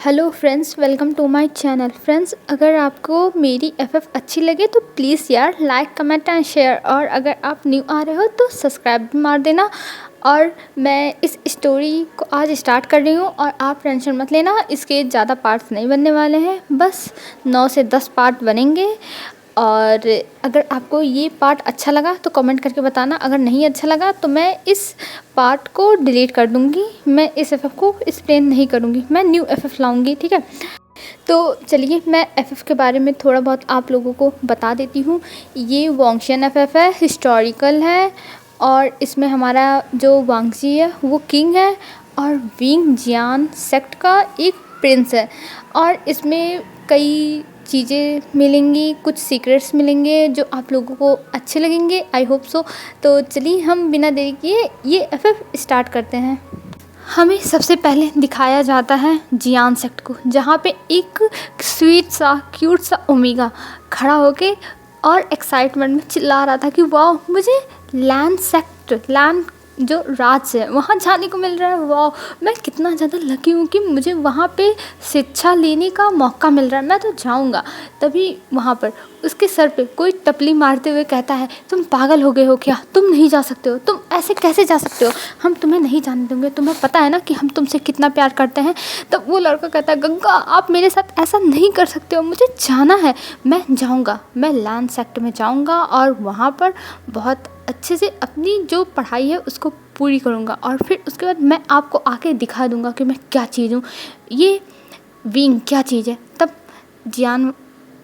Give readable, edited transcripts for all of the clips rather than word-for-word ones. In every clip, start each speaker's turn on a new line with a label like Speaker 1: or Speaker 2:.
Speaker 1: Hello friends, welcome to my channel. Friends, अगर आपको मेरी एफएफ अच्छी लगे तो प्लीज़ यार लाइक कमेंट एंड शेयर, और अगर आप न्यू आ रहे हो तो सब्सक्राइब भी मार देना। और मैं इस स्टोरी को आज स्टार्ट कर रही हूँ और आप टेंशन मत लेना, इसके ज़्यादा पार्ट्स नहीं बनने वाले हैं, बस 9 से 10 पार्ट बनेंगे। और अगर आपको ये पार्ट अच्छा लगा तो कमेंट करके बताना, अगर नहीं अच्छा लगा तो मैं इस पार्ट को डिलीट कर दूँगी। मैं इस एफएफ को एक्सप्लेन नहीं करूँगी, मैं न्यू एफएफ लाऊँगी, ठीक है। तो चलिए मैं एफएफ के बारे में थोड़ा बहुत आप लोगों को बता देती हूँ। ये वोंगशियन एफएफ है, हिस्टोरिकल है, और इसमें हमारा जो वांगजी है वो किंग है और विंग जियान सेक्ट का एक प्रिंस है। और इसमें कई चीज़ें मिलेंगी, कुछ सीक्रेट्स मिलेंगे जो आप लोगों को अच्छे लगेंगे, आई होप सो। तो चलिए हम बिना देरी किए ये एफएफ स्टार्ट करते हैं। हमें सबसे पहले दिखाया जाता है जियान सेक्ट को, जहाँ पे एक स्वीट सा क्यूट सा ओमेगा खड़ा होके और एक्साइटमेंट में चिल्ला रहा था कि वाह, मुझे लैंड सेक्ट, लैंड जो राज है वहाँ जाने को मिल रहा है। वाह, मैं कितना ज़्यादा लकी हूँ कि मुझे वहाँ पे शिक्षा लेने का मौका मिल रहा है, मैं तो जाऊँगा। तभी वहाँ पर उसके सर पे कोई टपली मारते हुए कहता है, तुम पागल हो गए हो क्या, तुम नहीं जा सकते हो, तुम ऐसे कैसे जा सकते हो, हम तुम्हें नहीं जाने देंगे, तुम्हें पता है ना कि हम तुमसे कितना प्यार करते हैं। तब वो लड़का कहता है, गंगा आप मेरे साथ ऐसा नहीं कर सकते हो, मुझे जाना है, मैं जाऊँगा, मैं लैंड सेक्ट में जाऊँगा और वहाँ पर बहुत अच्छे से अपनी जो पढ़ाई है उसको पूरी करूँगा, और फिर उसके बाद मैं आपको आके दिखा दूँगा कि मैं क्या चीज़ हूँ, ये विंग क्या चीज़ है। तब जियान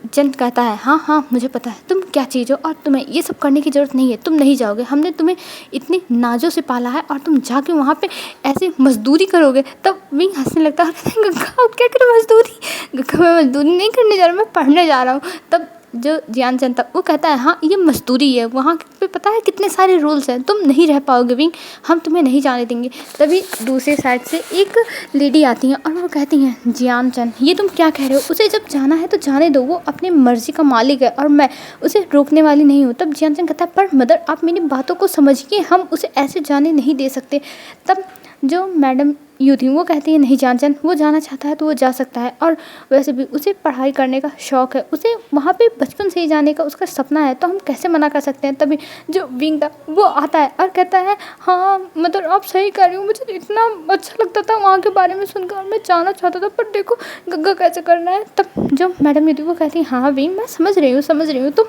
Speaker 1: चंद कहता है, हाँ हाँ मुझे पता है तुम क्या चीज़ हो, और तुम्हें ये सब करने की ज़रूरत नहीं है, तुम नहीं जाओगे, हमने तुम्हें इतनी नाजों से पाला है और तुम जाके वहाँ पे ऐसे मजदूरी करोगे। तब विंग हंसने लगता है, गंगा क्या करो मजदूरी, गंगा मैं मजदूरी नहीं करने जा रहा, मैं पढ़ने जा रहा हूँ। तब जो जियान चंद था वो कहता है, हाँ ये मजदूरी है, वहाँ पे पता है कितने सारे रूल्स हैं, तुम नहीं रह पाओगे विंग, हम तुम्हें नहीं जाने देंगे। तभी दूसरी साइड से एक लेडी आती है और वो कहती हैं, जियान चंद ये तुम क्या कह रहे हो, उसे जब जाना है तो जाने दो, वो अपनी मर्जी का मालिक है और मैं उसे रोकने वाली नहीं हूँ। तब जियान चंद कहता है, पर मदर आप मेरी बातों को समझिए, हम उसे ऐसे जाने नहीं दे सकते। तब जो मैडम यू थी वो कहती है, नहीं जानचन, वो जाना चाहता है तो वो जा सकता है, और वैसे भी उसे पढ़ाई करने का शौक़ है, उसे वहाँ पे बचपन से ही जाने का उसका सपना है, तो हम कैसे मना कर सकते हैं। तभी जो विंग था वो आता है और कहता है, हाँ मतलब आप सही कह रही हो, मुझे इतना अच्छा लगता था वहाँ के बारे में सुनकर और मैं जाना चाहता था, पर देखो गग्गा कैसे करना है। तब जो मैडम यू थी वो कहती है, हाँ विंग मैं समझ रही हूँ, तुम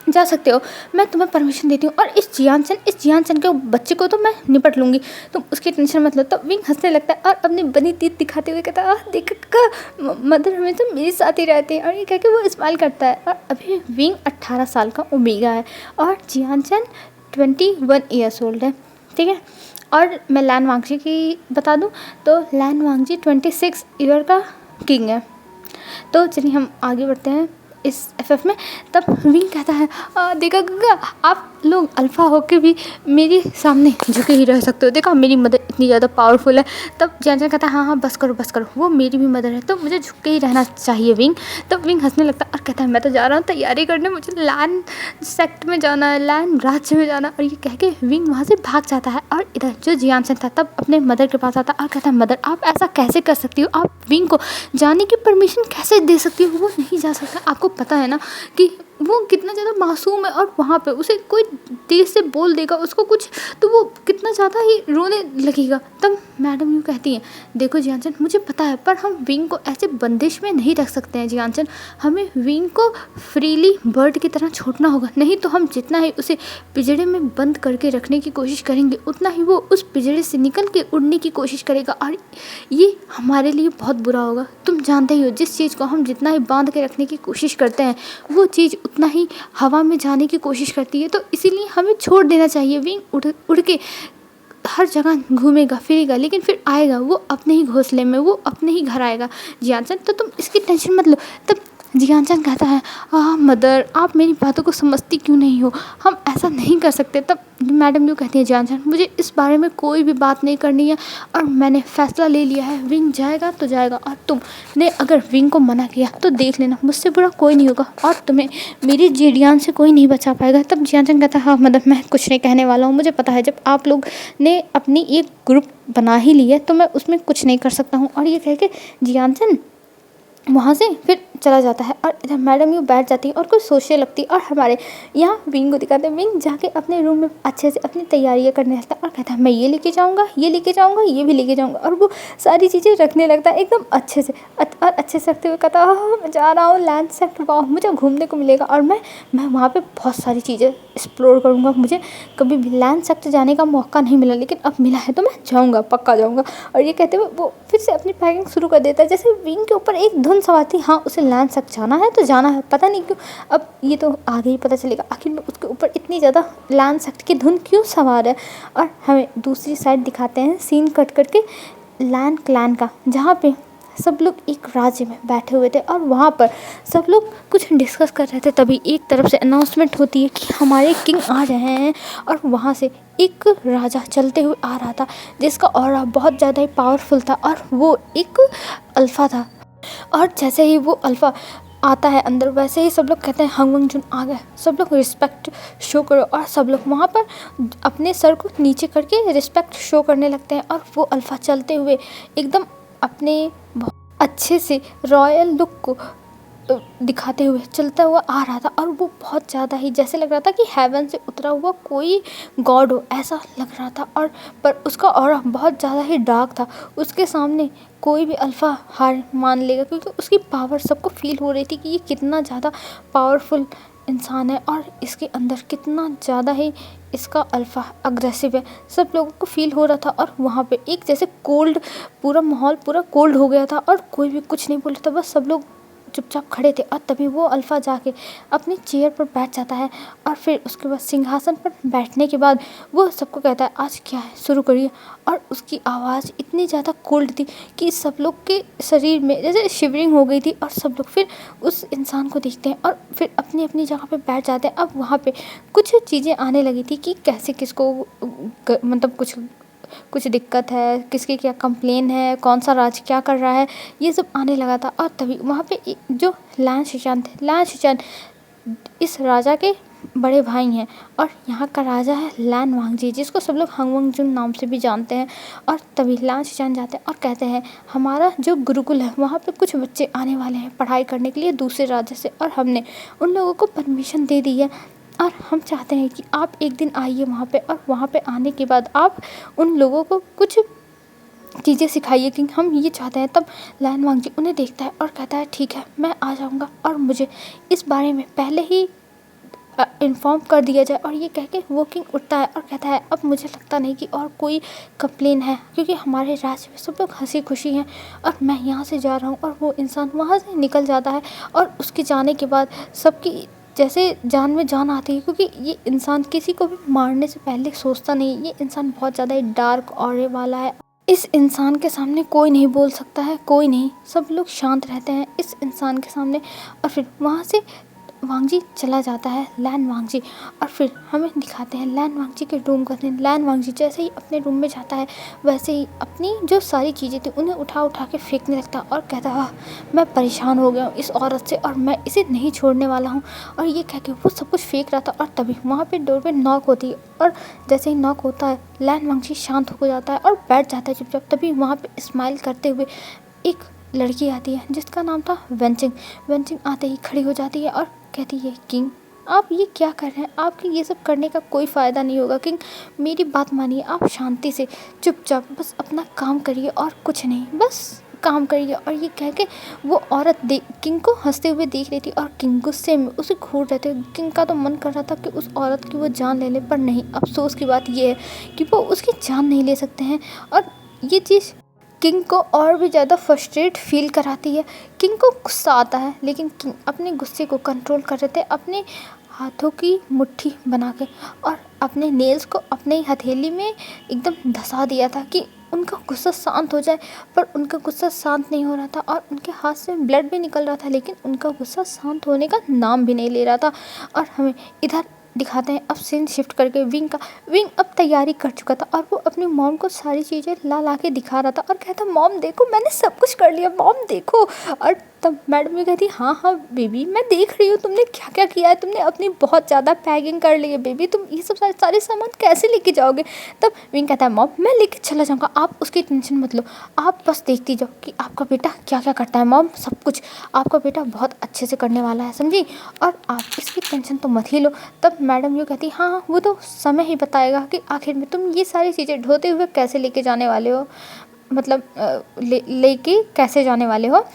Speaker 1: जा सकते हो, मैं तुम्हें परमिशन देती हूँ, और इस जियान चंद के बच्चे को तो मैं निपट लूँगी, तुम उसकी टेंशन मत लो। तब विंग हंसने लगता है और अपनी बनी तीत दिखाते हुए कहता है, देख का मदर हमेशा मेरे साथ ही रहते हैं, और ये कह के वो स्माइल करता है। और अभी विंग 18 साल का ओमेगा है और जियान चंद 21 ईयर्स ओल्ड है, ठीक है। और मैं लैन वांगजी की बता दूँ तो लैन वांगजी 26 ईयर का किंग है। तो चलिए हम आगे बढ़ते हैं इस एफएफ में। तब विंग कहता है, देखा गंगा आप लोग अल्फ़ा होके भी मेरे सामने झुके ही रह सकते हो, देखा मेरी मदर इतनी ज़्यादा पावरफुल है। तब जियान कहता है, हाँ हाँ बस करो, वो मेरी भी मदर है, तो मुझे झुक के ही रहना चाहिए विंग। तब विंग हंसने लगता है और कहता है, मैं तो जा रहा हूँ तैयारी करने, मुझे लैंड सेक्ट में जाना है, लैंड राज्य में जाना। और ये कह के विंग वहाँ से भाग जाता है। और इधर जो जियान था तब अपने मदर के पास आता है और कहता है, मदर आप ऐसा कैसे कर सकती हो, आप विंग को जाने की परमिशन कैसे दे सकती हो, वो नहीं जा सकता, आपको पता है ना कि वो कितना ज़्यादा मासूम है, और वहाँ पे उसे कोई तेज से बोल देगा उसको कुछ तो वो कितना ज़्यादा ही रोने लगेगा। तब मैडम यूँ कहती हैं, देखो जियानचंद मुझे पता है, पर हम विंग को ऐसे बंदिश में नहीं रख सकते हैं जियानचंद, हमें विंग को फ्रीली बर्ड की तरह छोड़ना होगा, नहीं तो हम जितना ही उसे पिंजड़े में बंद करके रखने की कोशिश करेंगे उतना ही वो उस पिंजड़े से निकल के उड़ने की कोशिश करेगा, और ये हमारे लिए बहुत बुरा होगा। तुम जानते ही हो जिस चीज़ को हम जितना ही बांध के रखने की कोशिश करते हैं वो चीज़ उतना ही हवा में जाने की कोशिश करती है, तो इसीलिए हमें छोड़ देना चाहिए। विंग उड़ के हर जगह घूमेगा फिरेगा, लेकिन फिर आएगा वो अपने ही घोंसले में, वो अपने ही घर आएगा जियानचंद, तो तुम इसकी टेंशन मत लो। तब जियानचंद कहता है, मदर आप मेरी बातों को समझती क्यों नहीं हो, हम ऐसा नहीं कर सकते। तब मैडम यूँ कहती है, जियानचंद मुझे इस बारे में कोई भी बात नहीं करनी है, और मैंने फ़ैसला ले लिया है, विंग जाएगा तो जाएगा, और तुमने अगर विंग को मना किया तो देख लेना, मुझसे बुरा कोई नहीं होगा और तुम्हें मेरी जियान से कोई नहीं बचा पाएगा। तब जियानचंद कहता है, हाँ मदर मैं कुछ नहीं कहने वाला हूँ, मुझे पता है जब आप लोग ने अपनी एक ग्रुप बना ही ली है तो मैं उसमें कुछ नहीं कर सकता हूँ। और ये कह के जियांसन वहाँ से फिर चला जाता है और इधर मैडम यूँ बैठ जाती है और कुछ सोचने लगती है। और हमारे यहाँ विंग को दिखाते हैं, विंग जाके अपने रूम में अच्छे से अपनी तैयारियाँ करने लगता है और कहता है मैं ये लेके जाऊँगा, ये लेके जाऊँगा, ये भी लेके जाऊँगा। और वो सारी चीज़ें रखने लगता है एकदम अच्छे से। और अच्छे से रखते हुए कहता है मैं जा रहा हूँ लैंड सेक्टर, वाह मुझे घूमने को मिलेगा और मैं वहाँ पर बहुत सारी चीज़ें एक्सप्लोर करूँगा। मुझे कभी भी लैंड सेक्टर जाने का मौका नहीं मिला, लेकिन अब मिला है तो मैं जाऊँगा, पक्का जाऊँगा। और ये कहते हुए वो फिर से अपनी पैकिंग शुरू कर देता है। जैसे विंग के ऊपर एक धुन सवार थी, हाँ उसे लैंड तक जाना है तो जाना है, पता नहीं क्यों। अब ये तो आगे ही पता चलेगा आखिर में उसके ऊपर इतनी ज़्यादा लैंड सेक्ट की धुन क्यों सवार है। और हमें दूसरी साइड दिखाते हैं सीन कट करके लैंड क्लैन का, जहाँ पे सब लोग एक राज्य में बैठे हुए थे और वहाँ पर सब लोग कुछ डिस्कस कर रहे थे। तभी एक तरफ से अनाउंसमेंट होती है कि हमारे किंग आ रहे हैं। और वहाँ से एक राजा चलते हुए आ रहा था जिसका ऑरा बहुत ज़्यादा ही पावरफुल था और वो एक अल्फ़ा था। और जैसे ही वो अल्फ़ा आता है अंदर, वैसे ही सब लोग कहते हैं हंग वंग जुन आ गए, सब लोग रिस्पेक्ट शो करो। और सब लोग वहाँ पर अपने सर को नीचे करके रिस्पेक्ट शो करने लगते हैं। और वो अल्फ़ा चलते हुए एकदम अपने बहुत अच्छे से रॉयल लुक को दिखाते हुए चलता हुआ आ रहा था। और वो बहुत ज़्यादा ही जैसे लग रहा था कि हेवन से उतरा हुआ कोई गॉड हो, ऐसा लग रहा था। और पर उसका ऑरा बहुत ज़्यादा ही डार्क था, उसके सामने कोई भी अल्फ़ा हार मान लेगा, क्योंकि उसकी पावर सबको फील हो रही थी कि ये कितना ज़्यादा पावरफुल इंसान है और इसके अंदर कितना ज़्यादा ही इसका अल्फ़ा अग्रेसिव है, सब लोगों को फील हो रहा था। और वहाँ पे एक जैसे कोल्ड, पूरा माहौल पूरा कोल्ड हो गया था और कोई भी कुछ नहीं बोल रहा था, बस सब लोग चुपचाप खड़े थे। और तभी वो अल्फ़ा जाके अपनी चेयर पर बैठ जाता है और फिर उसके बाद सिंहासन पर बैठने के बाद वो सबको कहता है आज क्या है, शुरू करिए। और उसकी आवाज़ इतनी ज़्यादा कोल्ड थी कि सब लोग के शरीर में जैसे शिवरिंग हो गई थी। और सब लोग फिर उस इंसान को देखते हैं और फिर अपनी अपनी जगह पे बैठ जाते हैं। अब वहाँ पे कुछ चीज़ें आने लगी थी कि कैसे किसको मतलब कुछ दिक्कत है, किसकी क्या कंप्लेन है, कौन सा राज क्या कर रहा है, ये सब आने लगा था। और तभी वहाँ पे जो लैन शिशान थे, लैन शिशान इस राजा के बड़े भाई हैं और यहाँ का राजा है लैन वांगजी, जिसको सब लोग हंग वंग जुन नाम से भी जानते हैं। और तभी लैन शिशान जाते हैं और कहते हैं हमारा जो गुरुकुल है वहाँ पे कुछ बच्चे आने वाले हैं पढ़ाई करने के लिए दूसरे राज्य से, और हमने उन लोगों को परमिशन दे दी है और हम चाहते हैं कि आप एक दिन आइए वहाँ पे, और वहाँ पे आने के बाद आप उन लोगों को कुछ चीज़ें सिखाइए कि हम ये चाहते हैं। तब लैन वांगजी उन्हें देखता है और कहता है ठीक है मैं आ जाऊँगा, और मुझे इस बारे में पहले ही इन्फॉर्म कर दिया जाए। और ये कह के वो किंग उठता है और कहता है अब मुझे लगता नहीं कि और कोई कंप्लेन है, क्योंकि हमारे राज्य में सब लोग हंसी खुशी हैं और मैं यहाँ से जा रहा हूँ। और वो इंसान वहाँ से निकल जाता है और उसके जाने के बाद सबकी जैसे जान में जान आती है, क्योंकि ये इंसान किसी को भी मारने से पहले सोचता नहीं। ये इंसान बहुत ज़्यादा ही डार्क ऑरे वाला है, इस इंसान के सामने कोई नहीं बोल सकता है, कोई नहीं, सब लोग शांत रहते हैं इस इंसान के सामने। और फिर वहाँ से वांगजी चला जाता है, लैन वांगजी। और फिर हमें दिखाते हैं लैन वांगजी के रूम का सीन। लैन वांगजी जैसे ही अपने रूम में जाता है वैसे ही अपनी जो सारी चीज़ें थी उन्हें उठा उठा के फेंकने लगता और कहता है मैं परेशान हो गया हूँ इस औरत से और मैं इसे नहीं छोड़ने वाला हूँ। और ये कह के वो सब कुछ फेंक रहा था। और तभी वहाँ पे डोर पे नॉक होती है और जैसे ही नॉक होता है लैन वांगजी शांत हो जाता है और बैठ जाता है चुपचाप। तभी वहाँ पे स्माइल करते हुए एक लड़की आती है जिसका नाम था वेंचिंग। वेंचिंग आते ही खड़ी हो जाती है और कहती है किंग आप ये क्या कर रहे हैं, आपके ये सब करने का कोई फ़ायदा नहीं होगा। किंग मेरी बात मानिए, आप शांति से चुपचाप बस अपना काम करिए और कुछ नहीं, बस काम करिए। और ये कह के वो औरत किंग को हंसते हुए देख रही थी और किंग गुस्से में उसे घूर रहे थे। किंग का तो मन कर रहा था कि उस औरत की वो जान ले ले, पर नहीं, अफसोस की बात ये है कि वो उसकी जान नहीं ले सकते हैं। और ये चीज़ किंग को और भी ज़्यादा फ्रस्ट्रेट फील कराती है। किंग को गुस्सा आता है, लेकिन किंग अपने गुस्से को कंट्रोल कर रहे थे अपने हाथों की मुट्ठी बना के, और अपने नेल्स को अपने ही हथेली में एकदम धंसा दिया था कि उनका गुस्सा शांत हो जाए। पर उनका गुस्सा शांत नहीं हो रहा था और उनके हाथ से ब्लड भी निकल रहा था, लेकिन उनका गुस्सा शांत होने का नाम भी नहीं ले रहा था। और हमें इधर दिखाते हैं अब सीन शिफ्ट करके विंग का। विंग अब तैयारी कर चुका था और वो अपनी मॉम को सारी चीज़ें ला ला के दिखा रहा था और कहता मॉम देखो मैंने सब कुछ कर लिया, मॉम देखो। और तब मैडम ये कहती हाँ हाँ बेबी, मैं देख रही हूँ तुमने क्या क्या किया है, तुमने अपनी बहुत ज़्यादा पैकिंग कर ली है बेबी, तुम ये सब सारे सामान कैसे लेके जाओगे। तब विंग कहता है मॉम मैं लेके चला जाऊँगा, आप उसकी टेंशन मत लो, आप बस देखती जाओ कि आपका बेटा क्या क्या करता है। मॉम सब कुछ आपका बेटा बहुत अच्छे से करने वाला है, समझी, और आप इसकी टेंशन तो मत ही लो। तब मैडम ये कहती हाँ वो तो समय ही बताएगा कि आखिर में तुम ये सारी चीज़ें ढोते हुए कैसे लेके जाने वाले हो, मतलब लेके कैसे जाने वाले हो।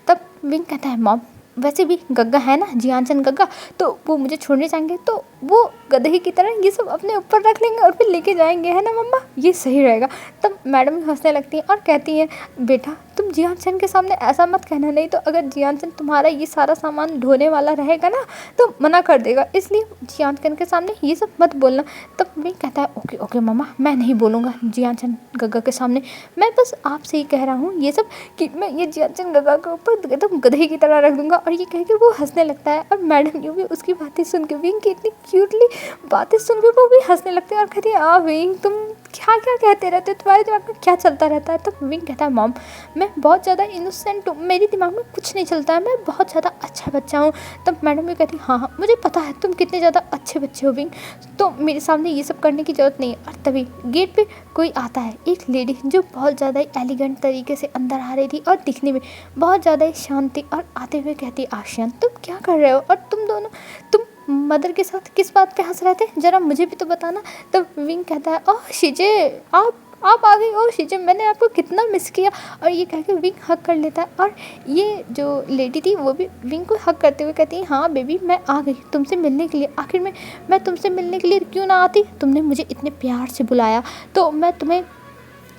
Speaker 1: तब विंग कहता है मॉम वैसे भी गग्गा है ना, जियानचंद गग्गा, तो वो मुझे छोड़ने जाएंगे तो वो गधे की तरह ये सब अपने ऊपर रख लेंगे और फिर लेके जाएंगे, है ना मम्मा, ये सही रहेगा। तब मैडम हंसने लगती है और कहती है बेटा तुम जियानचंद के सामने ऐसा मत कहना, नहीं तो अगर जियानचंद तुम्हारा ये सारा सामान ढोने वाला रहेगा ना तो मना कर देगा, इसलिए जियानचंद के सामने ये सब मत बोलना। तब मैं कहता है ओके ओके मम्मा, मैं नहीं बोलूँगा जियानचंद गग्गा के सामने, मैं बस आपसे ही कह रहा हूँ ये सब कि मैं ये जियानचंद गग्गा के ऊपर एकदम गधे की तरह रख दूँगा। और ये कह के वो हंसने लगता है और मैडम यूँ भी उसकी बातें सुन के, विंग की इतनी क्यूटली बातें सुन के वो भी हंसने लगते हैं और कहती है विंग तुम क्या क्या कहते रहते हो, तुम्हारे दिमाग में क्या चलता रहता है। तब विंग कहता है मॉम मैं बहुत ज़्यादा इनोसेंट हूँ, मेरे दिमाग में कुछ नहीं चलता है, मैं बहुत ज़्यादा अच्छा बच्चा हूँ। तब मैडम भी कहती हाँ हाँ मुझे पता है तुम कितने ज़्यादा अच्छे बच्चे हो विंग, तो मेरे सामने ये सब करने की ज़रूरत नहीं है। और तभी गेट पे कोई आता है, एक लेडी जो बहुत ज़्यादा एलिगेंट तरीके से अंदर आ रही थी और दिखने में बहुत ज़्यादा शांत थी, और आते हुए कहती आशियान तुम क्या कर रहे हो, और तुम दोनों तुम मदर के साथ किस बात पे हंस रहे थे, ज़रा मुझे भी तो बताना। तब विंग कहता है ओह शिजे आप आ गई, ओह शिजे मैंने आपको कितना मिस किया। और ये कह के विंग हक कर लेता है, और ये जो लेडी थी वो भी विंग को हक करते हुए कहती है हाँ बेबी मैं आ गई तुमसे मिलने के लिए, आखिर में मैं तुमसे मिलने के लिए क्यों ना आती, तुमने मुझे इतने प्यार से बुलाया तो मैं तुम्हें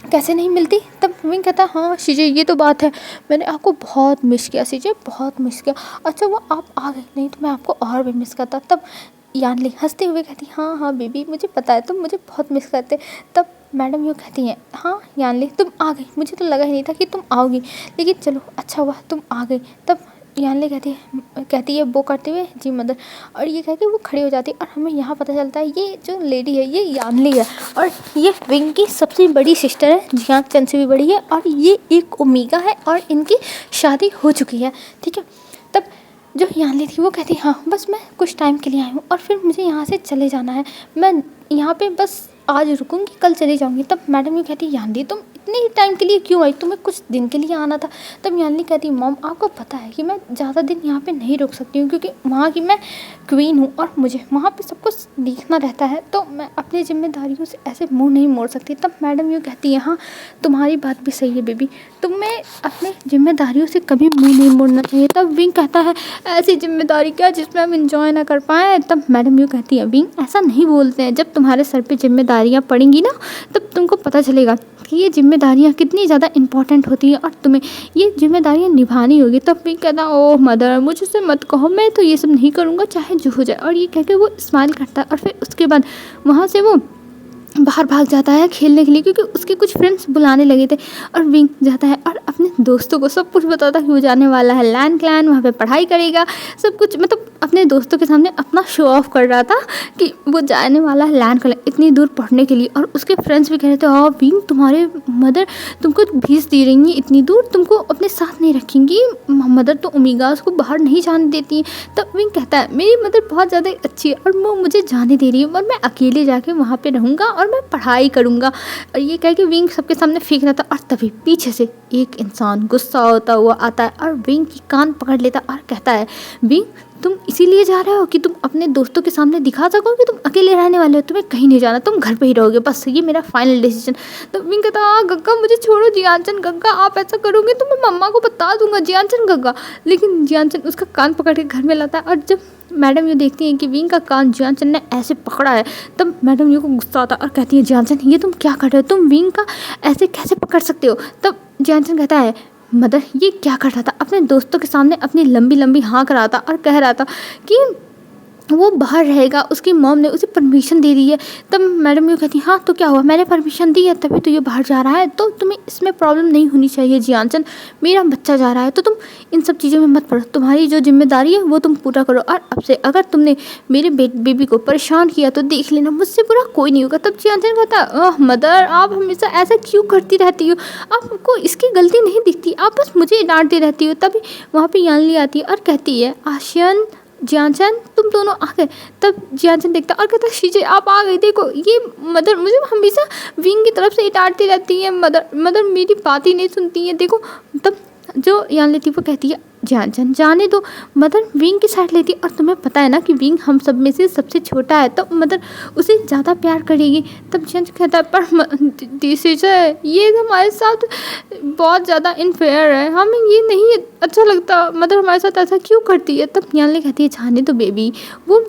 Speaker 1: कैसे नहीं मिलती। तब विंग कहता है हाँ शिजे ये तो बात है, मैंने आपको बहुत मिस किया शिजे, बहुत मिस किया। अच्छा वो आप आ गई, नहीं तो मैं आपको और भी मिस करता। तब यानली हंसते हुए कहती हाँ हाँ बेबी मुझे पता है तुम मुझे बहुत मिस करते। तब मैडम यूँ कहती हैं हाँ यानली तुम आ गई, मुझे तो लगा ही नहीं था कि तुम आओगी, लेकिन चलो अच्छा हुआ तुम आ गई। तब यानली कहती है वो करते हुए जी मदर, और ये कह के वो खड़ी हो जाती है। और हमें यहाँ पता चलता है ये जो लेडी है ये यानली है, और ये विंग की सबसे बड़ी सिस्टर है, जियानचंद से भी बड़ी है, और ये एक ओमेगा है और इनकी शादी हो चुकी है, ठीक है। तब जो यानली थी वो कहती हाँ बस मैं कुछ टाइम के लिए आई हूँ और फिर मुझे यहाँ से चले जाना है, मैं यहाँ पे बस आज रुकूंगी कल चली जाऊँगी। तब मैडम ये कहती यानली तुम इतने ही टाइम के लिए क्यों आई, तुम्हें कुछ दिन के लिए आना था। तब यानली कहती मॉम आपको पता है कि मैं ज़्यादा दिन यहाँ पे नहीं रुक सकती हूँ, क्योंकि वहाँ की मैं क्वीन हूँ और मुझे वहाँ पे सब कुछ देखना रहता है, तो मैं अपनी जिम्मेदारियों से ऐसे मुँह नहीं मोड़ सकती। तब मैडम यूँ कहती है हाँ तुम्हारी बात भी सही है बेबी, तुम्हें अपनी जिम्मेदारियों से कभी मुँह नहीं मोड़ना चाहिए। तब विंग कहता है ऐसी जिम्मेदारी क्या जिसमें हम इंजॉय ना कर पाएँ। तब मैडम यूँ कहती है विंग ऐसा नहीं बोलते हैं, जब तुम्हारे सर पे जिम्मेदारियाँ पड़ेंगी ना तब तुमको पता चलेगा कि ये जिम्मेदारियाँ कितनी ज़्यादा इंपॉर्टेंट होती हैं और तुम्हें ये जिम्मेदारियाँ निभानी होगी। तब भी कहता ओह मदर मुझसे मत कहो, मैं तो ये सब नहीं करूँगा चाहे जो हो जाए। और ये कह के वो स्माइल करता है और फिर उसके बाद वहाँ से वो बाहर भाग जाता है खेलने के लिए, क्योंकि उसके कुछ फ्रेंड्स बुलाने लगे थे। और विंग जाता है और अपने दोस्तों को सब कुछ बताता है कि वो जाने वाला है लैंड क्लैन, वहाँ पे पढ़ाई करेगा, सब कुछ मतलब अपने दोस्तों के सामने अपना शो ऑफ कर रहा था कि वो जाने वाला है लैंड क्लैन इतनी दूर पढ़ने के लिए। और उसके फ्रेंड्स भी कह रहे थे हाँ विंग तुम्हारे मदर तुमको भेज दे रही हैं इतनी दूर, तुमको अपने साथ नहीं रखेंगी, मदर तो ओमेगास को बाहर नहीं जाने देती। तब विंग कहता है मेरी मदर बहुत ज़्यादा अच्छी है और वो मुझे जाने दे रही है, और मैं अकेले जाके वहाँ पे रहूँगा और मैं पढ़ाई करूँगा। और ये कह के विंग सबके सामने फेंक रहा था, और तभी पीछे से एक इंसान गुस्सा होता हुआ आता है और विंग की कान पकड़ लेता और कहता है विंग तुम इसीलिए जा रहे हो कि तुम अपने दोस्तों के सामने दिखा सको कि तुम अकेले रहने वाले हो, तुम्हें कहीं नहीं जाना, तुम घर पे ही रहोगे, बस ये मेरा फाइनल डिसीजन। तो विंग कहता गग्गा मुझे छोड़ो, जियानचंद गग्गा आप ऐसा करोगे तो मैं मम्मा को बता दूंगा जियानचंद गग्गा। लेकिन जियानचंद उसका कान पकड़ के घर में लाता है, और जब मैडम ये देखती हैं कि विंग का कान जियानचंद ने ऐसे पकड़ा है तब मैडम ये को गुस्सा आता है और कहती है जियानचंद ये तुम क्या कर रहे हो, तुम विंग का ऐसे कैसे पकड़ सकते हो। तब जियानचंद कहता है मदर ये क्या कर रहा था, अपने दोस्तों के सामने अपनी लंबी लंबी हाँक रहा था और कह रहा था कि वो बाहर रहेगा, उसकी मॉम ने उसे परमिशन दे दी है। तब मैडम यूँ कहती हाँ तो क्या हुआ, मैंने परमिशन दी है तभी तो ये बाहर जा रहा है, तो तुम्हें इसमें प्रॉब्लम नहीं होनी चाहिए जियानचन, मेरा बच्चा जा रहा है तो तुम इन सब चीज़ों में मत पड़ो, तुम्हारी जो जिम्मेदारी है वो तुम पूरा करो, और अब से अगर तुमने मेरे बेबी को परेशान किया तो देख लेना, मुझसे बुरा कोई नहीं होगा। तब जियानचन कहता मदर आप हमेशा ऐसा क्यों करती रहती हो, आपको इसकी गलती नहीं दिखती, आप बस मुझे डांटती रहती हो। तभी वहाँ पर यानली आती है और कहती है आशियन जियानचन तुम दोनों आ गए। तब जियानचन देखता और कहता शीजे आप आ गई, देखो ये मदर मुझे हमेशा विंग की तरफ से ही डांटती रहती है, मदर मेरी बात ही नहीं सुनती है, देखो। तब जो यानली थी वो कहती है जियानचन जाने दो, मदर विंग की साइड लेती है, और तुम्हें पता है ना कि विंग हम सब में से सबसे छोटा है, तो मदर उसे ज़्यादा प्यार करेगी। तब जियानचन कहता है पर शीजे ये हमारे साथ बहुत ज़्यादा इनफेयर है, हमें ये नहीं अच्छा लगता, मदर हमारे साथ ऐसा क्यों करती है। तब यानली कहती है जाने दो बेबी, वो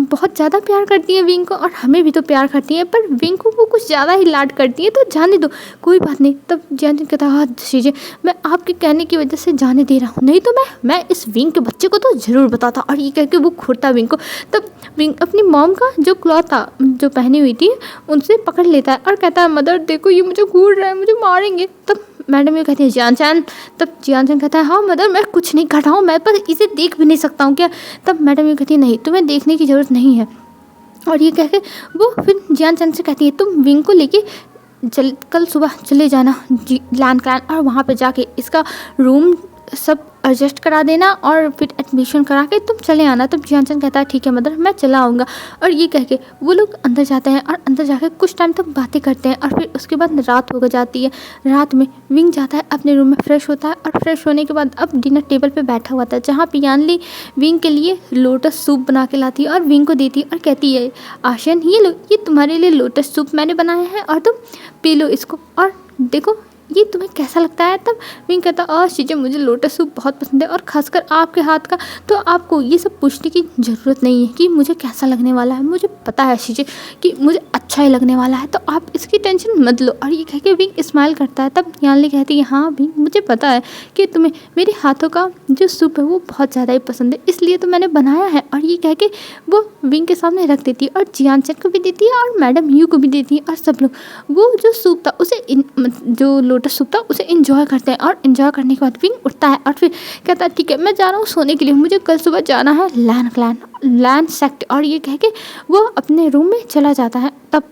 Speaker 1: बहुत ज़्यादा प्यार करती है विंग को, और हमें भी तो प्यार करती है, पर विंग को वो कुछ ज़्यादा ही लाड करती है, तो जाने दो कोई बात नहीं। तब जियानचन कहता हाँ शीजे मैं आपके कहने की वजह से जाने दे रहा हूँ, नहीं तो मैं इस विंग के बच्चे को तो ज़रूर बताता। और ये कह के वो घूरता विंग को। तब विंग अपनी मॉम का जो क्लॉथ था जो पहनी हुई थी उनसे पकड़ लेता है और कहता है मदर देखो ये मुझे घूर रहा है, मुझे मारेंगे। तब मैडम ये कहती है जियानचन, तब जियानचन कहता है हाँ मदर मैं कुछ नहीं कर रहा हूँ, मैं बस इसे देख भी नहीं सकता हूँ क्या। तब मैडम ये कहती है नहीं तुम्हें देखने की ज़रूरत नहीं है। और ये कह के वो फिर जियानचन से कहती है तुम विंग को लेके कल सुबह चले जाना लैंड क्लैन, और वहाँ पे जाके इसका रूम सब एडजस्ट करा देना और फिर एडमिशन करा के तुम चले आना। तब जियानचन कहता है ठीक है मदर मैं चला आऊँगा। और ये कह के वो लोग अंदर जाते हैं और अंदर जाके कुछ टाइम तक बातें करते हैं, और फिर उसके बाद रात हो जाती है। रात में विंग जाता है अपने रूम में फ्रेश होता है, और फ्रेश होने के बाद अब डिनर टेबल पे बैठा हुआ था, जहाँ पे यानली विंग के लिए लोटस सूप बना के लाती है और विंग को देती है और कहती है आशन ये लो ये तुम्हारे लिए लोटस सूप मैंने बनाया है और तुम पी लो इसको और देखो ये तुम्हें कैसा लगता है। तब विंग कहता शीजे मुझे लोटस सूप बहुत पसंद है और खासकर आपके हाथ का, तो आपको ये सब पूछने की ज़रूरत नहीं है कि मुझे कैसा लगने वाला है, मुझे पता है शीजे कि मुझे अच्छा ही लगने वाला है, तो आप इसकी टेंशन मत लो। और ये कह के विंग स्माइल करता है। तब यानली कहती है हाँ विंग मुझे पता है कि तुम्हें मेरे हाथों का जो सूप है वो बहुत ज़्यादा ही पसंद है, इसलिए तो मैंने बनाया है। और ये कह के वो विंग के सामने रख देती है और जियानचन को भी देती है और मैडम यू को भी देती है, और सब लोग वो जो सूप था उसे जो लोटस सूप था उसे एंजॉय करते हैं। और एंजॉय करने के बाद विंग उठता है और फिर कहता है ठीक है मैं जा रहा हूँ सोने के लिए, मुझे कल सुबह जाना है लैंड सेक्ट। और ये कह के वो अपने रूम में चला जाता है। तब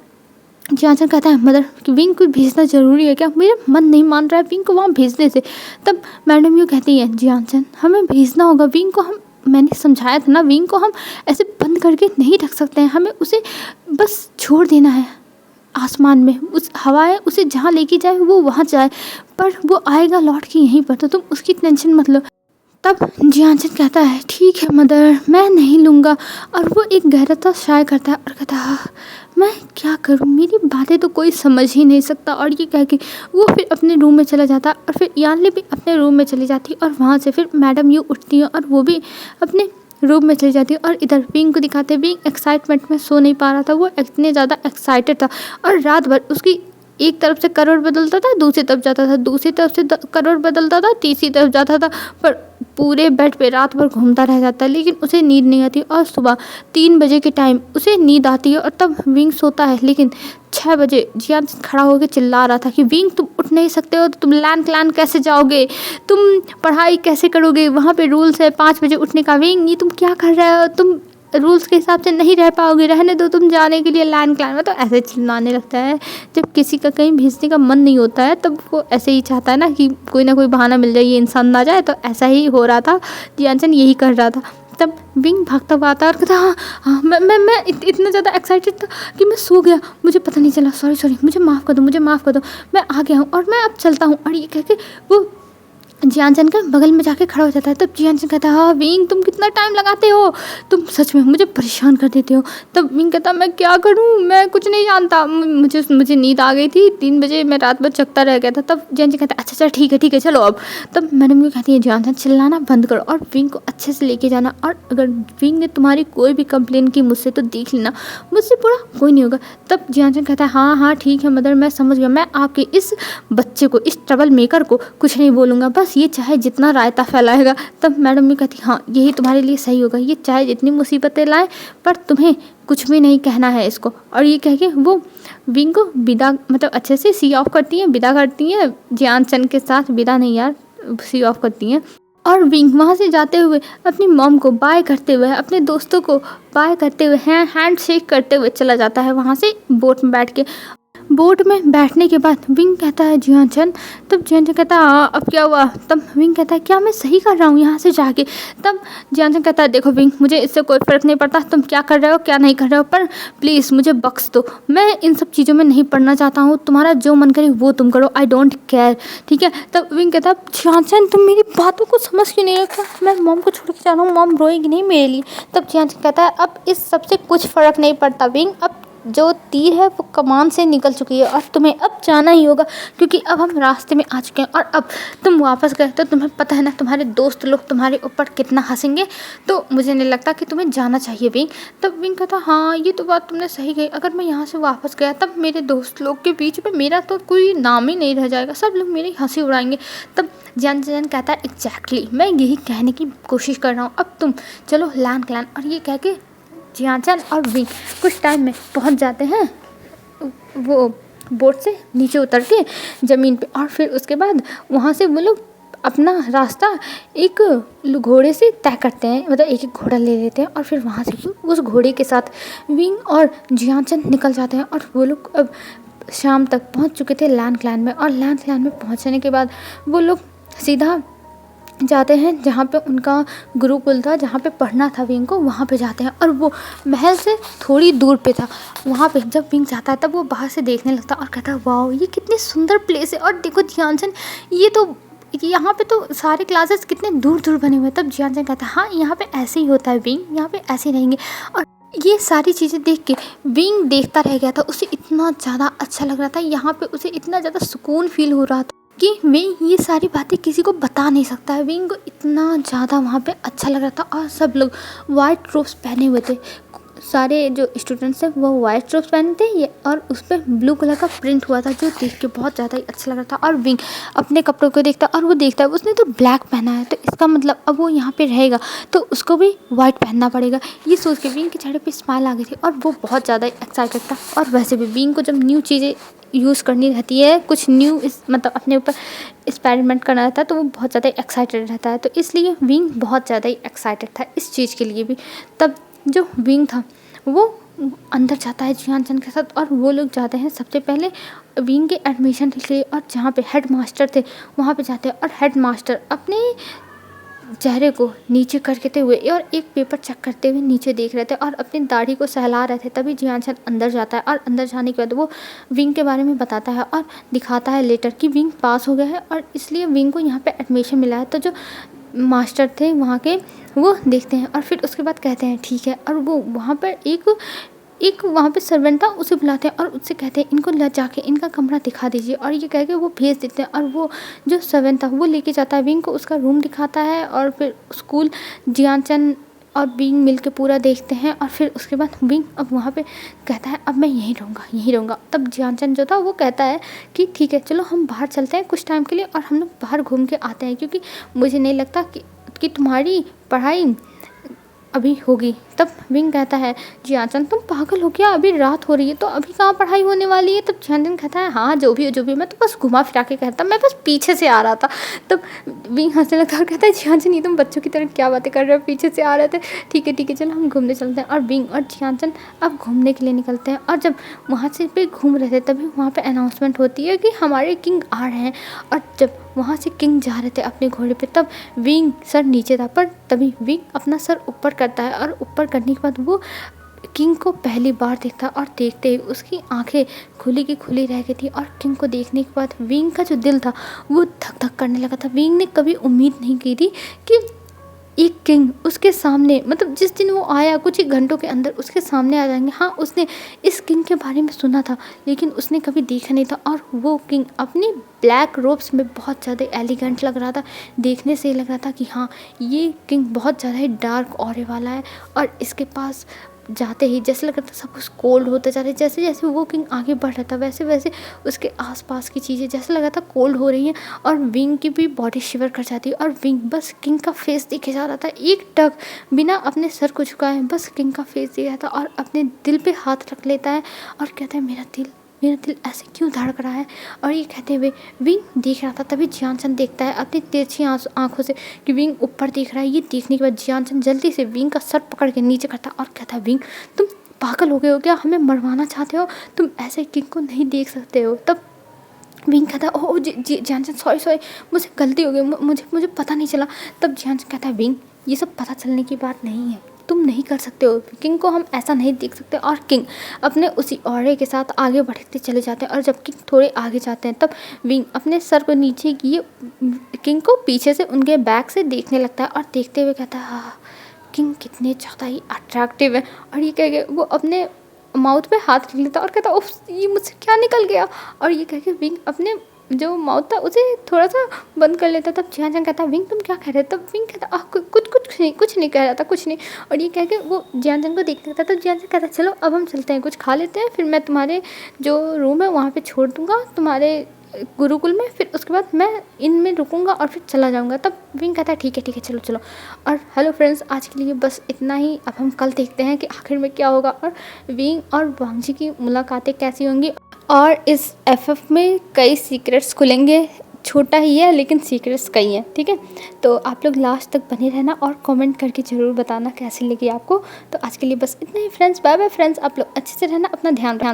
Speaker 1: जियानचन कहता है मदर कि विंग को भेजना ज़रूरी है क्या, मेरा मन नहीं मान रहा है विंग को वहाँ भेजने से। तब मैडम यूँ कहती है जियानचन हमें भेजना होगा विंग को, हम मैंने समझाया था ना विंग को हम ऐसे बंद करके नहीं रख सकते हैं, हमें उसे बस छोड़ देना है आसमान में, उस हवाएं उसे जहाँ लेके जाए वो वहाँ जाए, पर वो आएगा लौट के यहीं पर, तो तुम उसकी टेंशन मत लो। तब जियानचन कहता है ठीक है मदर मैं नहीं लूँगा। और वो एक गहरा सा शाय करता है और कहता है मैं क्या करूँ, मेरी बातें तो कोई समझ ही नहीं सकता। और ये कह के वो फिर अपने रूम में चला जाता है, और फिर यानली भी अपने रूम में चली जाती है, और वहाँ से फिर मैडम यू उठती है और वो भी अपने रूम में चली जाती है। और इधर विंग को दिखाते हैं, विंग एक्साइटमेंट में सो नहीं पा रहा था, वो इतने ज़्यादा एक्साइटेड था, और रात भर उसकी एक तरफ से करोड़ बदलता था, दूसरी तरफ जाता था, दूसरी तरफ से करोड़ बदलता था, तीसरी तरफ जाता था, पर पूरे बेड पे रात भर घूमता रह जाता है, लेकिन उसे नींद नहीं आती। और सुबह 3 बजे के टाइम उसे नींद आती है और तब विंग सोता है, लेकिन 6 बजे जियानचन खड़ा होकर चिल्ला रहा था कि विंग तुम उठ नहीं सकते हो, तो तुम लैंड क्लैन कैसे जाओगे, तुम पढ़ाई कैसे करोगे, वहाँ पे रूल्स है 5 बजे उठने का, विंग ये तुम क्या कर रहे हो, तुम रूल्स के हिसाब से नहीं रह पाओगे, रहने दो तुम जाने के लिए लैंड क्लैन में। तो ऐसे चिल्लाने लगता है। जब किसी का कहीं भेजने का मन नहीं होता है तब वो ऐसे ही चाहता है ना कि कोई ना कोई बहाना मिल जाए, ये इंसान ना जाए, तो ऐसा ही हो रहा था, जियानचन यही कर रहा था। तब विंग भागता हुआ आता और कहता हाँ मैं इतना ज़्यादा एक्साइटेड था कि मैं सो गया, मुझे पता नहीं चला, सॉरी मुझे माफ़ कर दो, मैं आ गया हूँ और मैं अब चलता हूँ। और ये कह के वो जियानचन के बगल में जाके खड़ा हो जाता है। तब जियानचन कहता है हाँ विंग तुम कितना टाइम लगाते हो, तुम सच में मुझे परेशान कर देते हो। तब विंग कहता मैं क्या करूँ, मैं कुछ नहीं जानता, मुझे नींद आ गई थी, 3 बजे मैं रात भर जगता रह गया था। तब जियानचन कहता अच्छा ठीक है चलो अब। तब मैडम ये कहती है जियानचन चिल्लाना बंद करो और विंग को अच्छे से लेके जाना, और अगर विंग ने तुम्हारी कोई भी कंप्लेन की मुझसे तो देख लेना, मुझसे पूरा कोई नहीं होगा। तब जियानचन कहता है हाँ ठीक है मदर मैं समझ गया, मैं आपके इस बच्चे को, इस ट्रबल मेकर को कुछ नहीं बोलूँगा, बस बस ये चाहे जितना रायता फैलाएगा। तब मैडम भी कहती हाँ यही तुम्हारे लिए सही होगा, ये चाहे जितनी मुसीबतें लाए पर तुम्हें कुछ भी नहीं कहना है इसको। और ये कह के वो विंग को विदा मतलब अच्छे से सी ऑफ करती हैं, विदा करती हैं जियान चंद के साथ। विदा नहीं यार, सी ऑफ करती हैं। और विंग वहाँ से जाते हुए अपनी मॉम को बाय करते हुए, अपने दोस्तों को बाय करते हुए, हैंड शेक करते हुए चला जाता है वहाँ से बोट में बैठ के। बोट में बैठने के बाद विंग कहता है जियान चंद, तब जियान चंद कहता है हाँ अब क्या हुआ। तब विंग कहता है क्या मैं सही कर रहा हूँ यहाँ से जाके। तब जियान चंद कहता है देखो विंग, मुझे इससे कोई फ़र्क नहीं पड़ता तुम क्या कर रहे हो क्या नहीं कर रहे हो, पर प्लीज़ मुझे बख्श दो, मैं इन सब चीज़ों में नहीं पढ़ना चाहता हूँ, तुम्हारा जो मन करे वो तुम करो, आई डोंट केयर, ठीक है। तब विंग कहता है जियान चंद तुम मेरी बातों को समझ क्यों नहीं रखा, मैं मॉम को छोड़ के जा रहा हूँ, मॉम रोएगी नहीं मेरे लिए। तब जियान चंद कहता है अब इस सबसे कुछ फ़र्क नहीं पड़ता विंग, अब जो तीर है वो कमान से निकल चुकी है और तुम्हें अब जाना ही होगा, क्योंकि अब हम रास्ते में आ चुके हैं और अब तुम वापस गए तो तुम्हें पता है ना तुम्हारे दोस्त लोग तुम्हारे ऊपर कितना हंसेंगे, तो मुझे नहीं लगता कि तुम्हें जाना चाहिए विंग। तब विंग कहता हाँ ये तो बात तुमने सही कही, अगर मैं यहाँ से वापस गया तब मेरे दोस्त लोग के बीच में मेरा तो कोई नाम ही नहीं रह जाएगा, सब लोग मेरी हंसी उड़ाएंगे। तब जियान चंद कहता है एग्जैक्टली मैं यही कहने की कोशिश कर रहा हूँ, अब तुम चलो लैंड क्लैन। और ये कह के जियान चंद और विंग कुछ टाइम में पहुंच जाते हैं वो बोट से नीचे उतर के ज़मीन पे। और फिर उसके बाद वहाँ से वो लोग अपना रास्ता एक घोड़े से तय करते हैं, मतलब एक एक घोड़ा ले लेते हैं और फिर वहाँ से उस घोड़े के साथ विंग और जियान चंद निकल जाते हैं। और वो लोग अब शाम तक पहुँच चुके थे लैंड क्लैन में। और लैंड क्लैन में पहुँचने के बाद वो लोग सीधा जाते हैं जहाँ पे उनका गुरुकुल था, जहाँ पे पढ़ना था विंग को, वहाँ पे जाते हैं। और वो महल से थोड़ी दूर पे था, वहाँ पे जब विंग जाता है तब वो बाहर से देखने लगता है और कहता है वाह ये कितनी सुंदर प्लेस है, और देखो जियान चंद ये तो यहाँ पे तो सारे क्लासेस कितने दूर दूर बने हुए हैं। तब जियान चंद कहता है हाँ यहाँ पे ऐसे ही होता है विंग, यहाँ पे ऐसे ही रहेंगे। और ये सारी चीज़ें देख के विंग देखता रह गया था, उसे इतना ज़्यादा अच्छा लग रहा था, यहाँ पे उसे इतना ज़्यादा सुकून फील हो रहा था कि विंग ये सारी बातें किसी को बता नहीं सकता है। विंग को इतना ज़्यादा वहाँ पे अच्छा लग रहा था। और सब लोग वाइट रोब्स पहने हुए थे, सारे जो स्टूडेंट्स हैं वो वाइट रोब्स पहने थे ये, और उस पर ब्लू कलर का प्रिंट हुआ था जो देख के बहुत ज़्यादा ही अच्छा लग रहा था। और विंग अपने कपड़ों को देखता और वो देखता है उसने तो ब्लैक पहना है, तो इसका मतलब अब वो यहाँ पे रहेगा तो उसको भी वाइट पहनना पड़ेगा। ये सोच के विंग के चेहरे पे स्माइल आ गई थी और वो बहुत ज़्यादा एक्साइटेड था। और वैसे भी विंग को जब न्यू चीज़ें यूज़ करनी रहती है, कुछ न्यू मतलब अपने ऊपर एक्सपेरिमेंट करना रहता है, तो वो बहुत ज़्यादा एक्साइटेड रहता है, तो इसलिए विंग बहुत ज़्यादा ही एक्साइटेड था इस चीज़ के लिए भी। तब जो विंग था वो अंदर जाता है जियान चंद के साथ और वो लोग जाते हैं सबसे पहले विंग के एडमिशन के लिए, और जहाँ पे हेड मास्टर थे वहाँ पे जाते हैं। और हेड मास्टर अपने चेहरे को नीचे करते हुए और एक पेपर चेक करते हुए नीचे देख रहे थे और अपनी दाढ़ी को सहला रहे थे। तभी जियान चंद अंदर जाता है और अंदर जाने के बाद वो विंग के बारे में बताता है और दिखाता है लेटर कि विंग पास हो गया है और इसलिए विंग को यहाँ पे एडमिशन मिला है। तो जो मास्टर थे वहाँ के वो देखते हैं और फिर उसके बाद कहते हैं ठीक है, और वो वहाँ पर एक वहाँ पे सर्वेंट था, उसे बुलाते हैं और उससे कहते हैं इनको ले जाके इनका कमरा दिखा दीजिए, और ये कह के वो भेज देते हैं। और वो जो सर्वेंट था वो लेके जाता है विंग को, उसका रूम दिखाता है और फिर स्कूल जियान चंद और विंग मिल के पूरा देखते हैं। और फिर उसके बाद विंग अब वहाँ पे कहता है अब मैं यहीं रहूँगा। तब जियान चंद जो था वो कहता है कि ठीक है चलो हम बाहर चलते हैं कुछ टाइम के लिए और हम लोग बाहर घूम के आते हैं, क्योंकि मुझे नहीं लगता कि तुम्हारी पढ़ाई अभी होगी। तब विंग कहता है जियान चंद तुम पागल हो क्या, अभी रात हो रही है तो अभी कहाँ पढ़ाई होने वाली है। तब जियान चंद कहता है हाँ जो भी हो मैं तो बस घुमा फिरा के कहता, मैं बस पीछे से आ रहा था। तब विंग हंसने लगता और कहता है जियान चंद ये तुम बच्चों की तरह क्या बातें कर रहे हो, पीछे से आ रहे थे, ठीक है चलो हम घूमने चलते हैं। और विंग और जियान चंद अब घूमने के लिए निकलते हैं। और जब वहाँ से पे घूम रहे थे तभी वहाँ पर अनाउंसमेंट होती है कि हमारे किंग आ रहे हैं। और जब वहाँ से किंग जा रहे थे अपने घोड़े पे तब विंग सर नीचे था, पर तभी विंग अपना सर ऊपर करता है और ऊपर करने के बाद वो किंग को पहली बार देखता और देखते ही उसकी आंखें खुली की खुली रह गई थी। और किंग को देखने के बाद विंग का जो दिल था वो धक धक करने लगा था। विंग ने कभी उम्मीद नहीं की थी कि एक किंग उसके सामने, मतलब जिस दिन वो आया कुछ ही घंटों के अंदर उसके सामने आ जाएंगे। हाँ उसने इस किंग के बारे में सुना था लेकिन उसने कभी देखा नहीं था, और वो किंग अपनी ब्लैक रोब्स में बहुत ज़्यादा एलिगेंट लग रहा था। देखने से ही लग रहा था कि हाँ ये किंग बहुत ज़्यादा ही डार्क ऑरे वाला है और इसके पास जाते ही जैसे लग रहा था सब कुछ कोल्ड होता जा रहा है। जैसे जैसे वो किंग आगे बढ़ रहा था वैसे वैसे उसके आसपास की चीज़ें जैसे लगा था कोल्ड हो रही हैं और विंग की भी बॉडी शिवर कर जाती है और विंग बस किंग का फेस देखे जा रहा था एक टक बिना अपने सर को झुकाए, बस किंग का फेस देख रहा था और अपने दिल पे हाथ रख लेता है और कहता है मेरा दिल ऐसे क्यों धड़क रहा है। और ये कहते हुए विंग देख रहा था, तभी जियान देखता है अपनी तिरछी आंखों से कि विंग ऊपर देख रहा है। ये देखने के बाद जियान जल्दी से विंग का सर पकड़ के नीचे करता है और कहता है विंग तुम पागल हो गए हो क्या, हमें मरवाना चाहते हो, तुम ऐसे किंग को नहीं देख सकते हो। तब विंग कहता है ओह जियान सॉरी मुझे गलती हो गई, मुझे पता नहीं चला। तब जियान कहता है विंग ये सब पता चलने की बात नहीं है, तुम नहीं कर सकते हो, किंग को हम ऐसा नहीं देख सकते। और किंग अपने उसी ऑरे के साथ आगे बढ़ते चले जाते हैं और जब किंग थोड़े आगे जाते हैं तब विंग अपने सर को नीचे किए किंग को पीछे से उनके बैक से देखने लगता है और देखते हुए कहता है हाँ किंग कितने ज़्यादा ही अट्रैक्टिव है। और ये कह के वो अपने माउथ पे हाथ रख लेता और कहता उफ ये मुझसे क्या निकल गया। और ये कह के विंग अपने जो माउथ था उसे थोड़ा सा बंद कर लेता। तब जियान कहता विंग तुम क्या कह रहे हो। तब विंग कहता कुछ नहीं कह रहा था कुछ नहीं। और ये कह के वो जियान को देखने लगता। तब जियान कहता चलो अब हम चलते हैं, कुछ खा लेते हैं, फिर मैं तुम्हारे जो रूम है वहाँ पे छोड़ दूँगा तुम्हारे गुरुकुल में, फिर उसके बाद मैं इनमें रुकूंगा और फिर चला जाऊंगा। तब विंग कहता है ठीक है चलो। और हेलो फ्रेंड्स आज के लिए बस इतना ही। अब हम कल देखते हैं कि आखिर में क्या होगा और विंग और वांग जी की मुलाकातें कैसी होंगी। और इस एफएफ में कई सीक्रेट्स खुलेंगे, छोटा ही है लेकिन सीक्रेट्स कई हैं, ठीक है। तो आप लोग लास्ट तक बने रहना और कमेंट करके ज़रूर बताना कैसी लगी आपको। तो आज के लिए बस इतना ही फ्रेंड्स, बाय बाय फ्रेंड्स, आप लोग अच्छे से रहना, अपना ध्यान रखना।